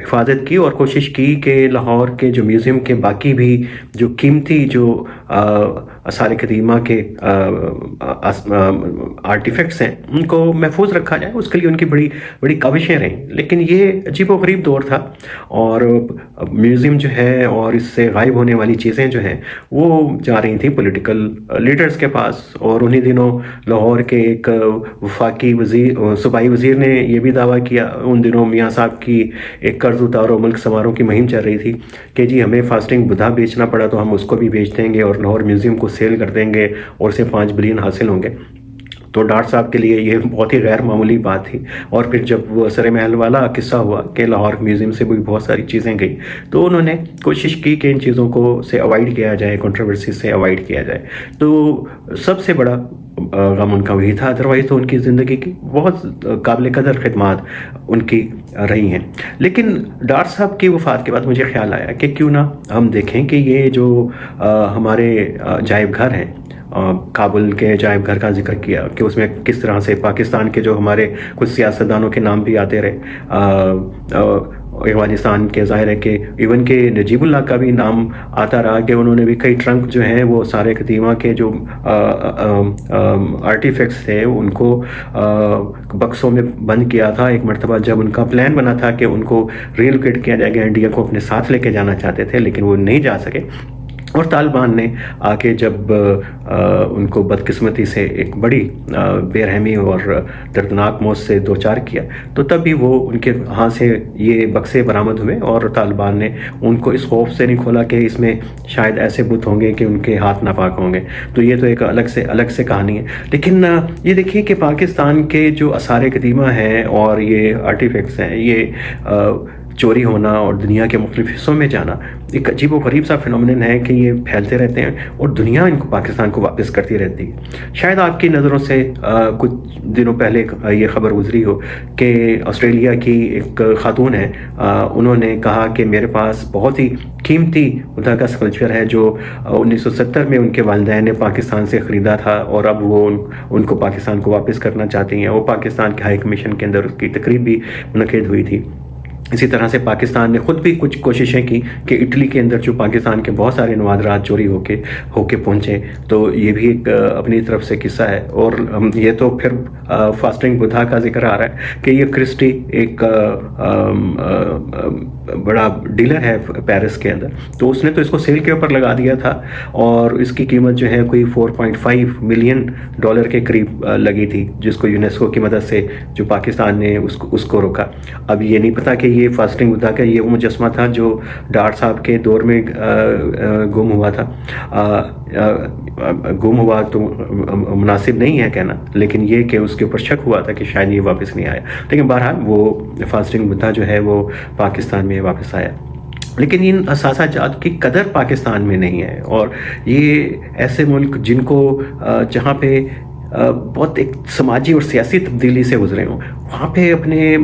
حفاظت کی اور کوشش کی کہ لاہور کے جو میوزیم کے باقی بھی جو قیمتی جو آثار قدیمہ کے آرٹیفیکٹس ہیں ان کو محفوظ رکھا جائے. اس کے لیے ان کی بڑی بڑی کاوشیں رہیں. لیکن یہ عجیب و غریب دور تھا اور میوزیم جو ہے اور اس سے غائب ہونے والی چیزیں جو ہیں وہ جا رہی تھیں پولیٹیکل لیڈرز کے پاس. اور انہی دنوں لاہور کے ایک وفاقی وزیر صوبائی وزیر نے یہ بھی دعویٰ کیا, ان دنوں میاں صاحب کی ایک قرض اتار و ملک سنواروں کی مہم چل رہی تھی کہ جی ہمیں فاسٹنگ بدھا بیچنا پڑا تو ہم اس کو بھی بیچ دیں گے اور لاہور میوزیم کو سیل کر دیں گے اور اسے 5 بلین حاصل ہوں گے. تو ڈاٹ صاحب کے لیے یہ بہت ہی غیر معمولی بات تھی. اور پھر جب وہ سر محل والا قصہ ہوا کہ لاہور میوزیم سے بھی بہت ساری چیزیں گئی تو انہوں نے کوشش کی کہ ان چیزوں کو سے اوائڈ کیا جائے, کنٹروورسی سے اوائڈ کیا جائے. تو سب سے بڑا غم ان کا وہی تھا. ادروائز تو ان کی زندگی کی بہت قابل قدر خدمات ان کی رہی ہیں. لیکن ڈاٹ صاحب کی وفات کے بعد مجھے خیال آیا کہ کیوں نہ ہم دیکھیں کہ یہ جو ہمارے عجائب گھر ہیں, کابل کے عجائب گھر کا ذکر کیا کہ اس میں کس طرح سے پاکستان کے جو ہمارے کچھ سیاستدانوں کے نام بھی آتے رہے, افغانستان کے, ظاہر ہے کہ ایون کہ نجیب اللہ کا بھی نام آتا رہا کہ انہوں نے بھی کئی ٹرنک جو ہیں وہ سارے قدیمہ کے جو آرٹیفیکٹس تھے ان کو بکسوں میں بند کیا تھا. ایک مرتبہ جب ان کا پلان بنا تھا کہ ان کو ریلوکیٹ کیا جائے گا, انڈیا کو اپنے ساتھ لے کے جانا چاہتے تھے لیکن وہ نہیں جا سکے. اور طالبان نے آ کے جب ان کو بدقسمتی سے ایک بڑی بے رحمی اور دردناک موت سے دوچار کیا تو تب بھی وہ ان کے ہاں سے یہ بکسے برآمد ہوئے اور طالبان نے ان کو اس خوف سے نہیں کھولا کہ اس میں شاید ایسے بت ہوں گے کہ ان کے ہاتھ ناپاک ہوں گے. تو یہ تو ایک الگ سے کہانی ہے. لیکن یہ دیکھیے کہ پاکستان کے جو آثار قدیمہ ہیں اور یہ آرٹیفیکٹس ہیں, یہ چوری ہونا اور دنیا کے مختلف حصوں میں جانا ایک عجیب و غریب سا فنومنن ہے کہ یہ پھیلتے رہتے ہیں اور دنیا ان کو پاکستان کو واپس کرتی رہتی ہے. شاید آپ کی نظروں سے کچھ دنوں پہلے یہ خبر گزری ہو کہ آسٹریلیا کی ایک خاتون ہے, انہوں نے کہا کہ میرے پاس بہت ہی قیمتی بدھا کا اسکلپچر ہے جو 1970 میں ان کے والدین نے پاکستان سے خریدا تھا اور اب وہ ان کو پاکستان کو واپس کرنا چاہتی ہیں. وہ پاکستان کے ہائی کمیشن کے اندر اس کی تقریب بھی منعقد ہوئی تھی. اسی طرح سے پاکستان نے خود بھی کچھ کوششیں کی کہ اٹلی کے اندر جو پاکستان کے بہت سارے نوادرات چوری ہو کے پہنچے, تو یہ بھی ایک اپنی طرف سے قصہ ہے. اور یہ تو پھر فاسٹنگ بدھا کا ذکر آ رہا ہے کہ یہ کرسٹی ایک بڑا ڈیلر ہے پیرس کے اندر, تو اس نے تو اس کو سیل کے اوپر لگا دیا تھا اور اس کی قیمت جو ہے کوئی 4.5 ملین ڈالر کے قریب لگی تھی, جس کو یونیسکو کی مدد سے جو پاکستان نے اس کو روکا. اب یہ نہیں پتا کہ یہ فاسٹنگ بدھا کا یہ وہ مجسمہ تھا جو ڈاٹ صاحب کے دور میں گم ہوا تھا. گم ہوا تو مناسب نہیں ہے کہنا, لیکن یہ کہ اس کے اوپر شک ہوا تھا کہ شاید یہ واپس نہیں آیا. لیکن بہرحال وہ فاسٹنگ بدھا جو ہے وہ پاکستان میں واپس آیا. لیکن ان اثاثہ جات کی قدر پاکستان میں نہیں ہے. اور یہ ایسے ملک جن کو جہاں پہ بہت ایک سماجی اور سیاسی تبدیلی سے گزرے ہوں, وہاں پہ اپنے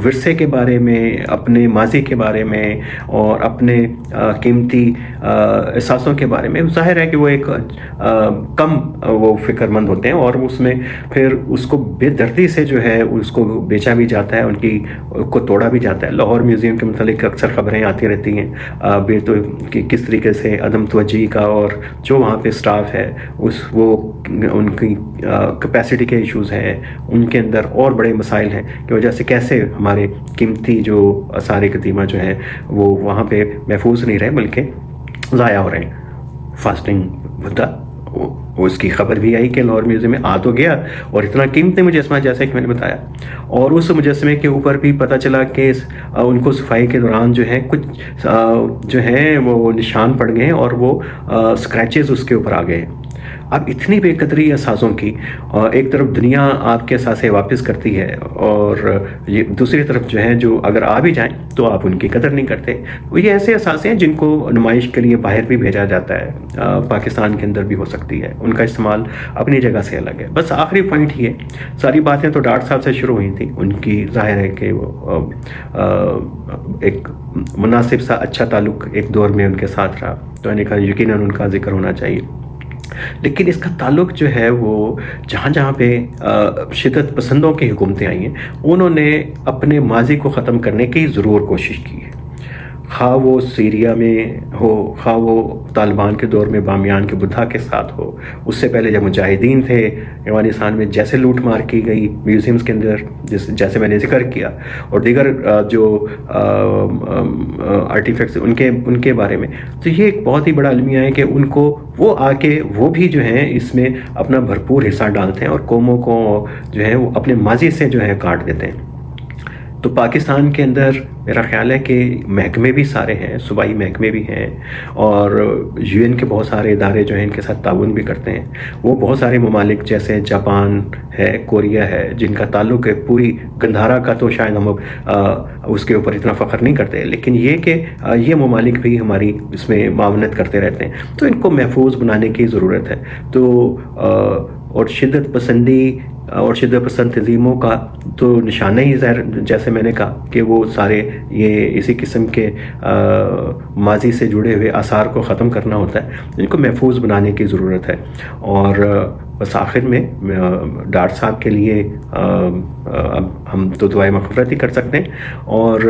ورثے کے بارے میں, اپنے ماضی کے بارے میں اور اپنے قیمتی احساسوں کے بارے میں ظاہر ہے کہ وہ ایک کم وہ فکر مند ہوتے ہیں اور اس میں پھر اس کو بے دردی سے جو ہے اس کو بیچا بھی جاتا ہے, ان کی کو توڑا بھی جاتا ہے. لاہور میوزیم کے متعلق اکثر خبریں آتی رہتی ہیں بے تو کہ کس طریقے سے عدم توجہی کا اور جو وہاں پہ سٹاف ہے وہ ان کی کیپیسٹی کے ایشوز ہیں, ان کے اندر اور بڑے مسائل ہیں کہ وجہ سے کیسے ہمارے قیمتی جو آثار قدیمہ جو ہیں وہ وہاں پہ محفوظ نہیں رہے بلکہ ضائع ہو رہے ہیں. فاسٹنگ بدھا وہ اس کی خبر بھی آئی کہ لاہور میوزیم میں آ تو گیا اور اتنا قیمتی مجسمہ جیسے کہ میں نے بتایا, اور اس مجسمے کے اوپر بھی پتہ چلا کہ ان کو صفائی کے دوران جو ہے کچھ جو ہیں وہ نشان پڑ گئے اور وہ اسکریچز اس کے اوپر آ گئے. اب اتنی بے قدری اثاثوں کی, ایک طرف دنیا آپ کے اثاثے واپس کرتی ہے اور یہ دوسری طرف جو ہے جو اگر آ بھی جائیں تو آپ ان کی قدر نہیں کرتے. یہ ایسے اثاثے ہیں جن کو نمائش کے لیے باہر بھی بھیجا جاتا ہے, پاکستان کے اندر بھی ہو سکتی ہے, ان کا استعمال اپنی جگہ سے الگ ہے. بس آخری پوائنٹ یہ, ساری باتیں تو ڈاٹ صاحب سے شروع ہوئی تھیں, ان کی ظاہر ہے کہ وہ ایک مناسب سا اچھا تعلق ایک دور میں ان کے ساتھ رہا, تو میں نے کہا یقیناً ان کا ذکر ہونا چاہیے. لیکن اس کا تعلق جو ہے وہ جہاں جہاں پہ شدت پسندوں کی حکومتیں آئی ہیں انہوں نے اپنے ماضی کو ختم کرنے کی ضرور کوشش کی ہے، خواہ وہ سیریا میں ہو، خواہ وہ طالبان کے دور میں بامیان کے بدھا کے ساتھ ہو، اس سے پہلے جب مجاہدین تھے افغانستان میں جیسے لوٹ مار کی گئی میوزیمز کے اندر جیسے میں نے ذکر کیا، اور دیگر جو آرٹیفیکٹس ان کے بارے میں، تو یہ ایک بہت ہی بڑا المیہ ہے کہ ان کو وہ آ کے وہ بھی جو ہیں اس میں اپنا بھرپور حصہ ڈالتے ہیں اور قوموں کو جو ہے وہ اپنے ماضی سے جو ہے کاٹ دیتے ہیں۔ تو پاکستان کے اندر میرا خیال ہے کہ محکمے بھی سارے ہیں، صوبائی محکمے بھی ہیں، اور یو این کے بہت سارے ادارے جو ہیں ان کے ساتھ تعاون بھی کرتے ہیں۔ وہ بہت سارے ممالک جیسے جاپان ہے، کوریا ہے، جن کا تعلق ہے پوری گندھارا کا، تو شاید ہم اس کے اوپر اتنا فخر نہیں کرتے، لیکن یہ کہ یہ ممالک بھی ہماری اس میں معاونت کرتے رہتے ہیں، تو ان کو محفوظ بنانے کی ضرورت ہے۔ تو اور شدت پسندی اور شدت پسند تنظیموں کا تو نشانہ ہی جیسے میں نے کہا کہ وہ سارے یہ اسی قسم کے ماضی سے جڑے ہوئے آثار کو ختم کرنا ہوتا ہے، ان کو محفوظ بنانے کی ضرورت ہے۔ اور بس آخر میں ڈار صاحب کے لیے اب ہم تو دعائیں مغفرت ہی کر سکتے ہیں، اور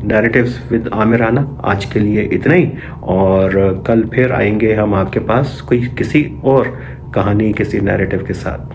نیریٹیوز ود عامرانہ آج کے لیے اتنا ہی، اور کل پھر آئیں گے ہم آپ کے پاس کسی اور کہانی، کسی نیریٹیو کے ساتھ۔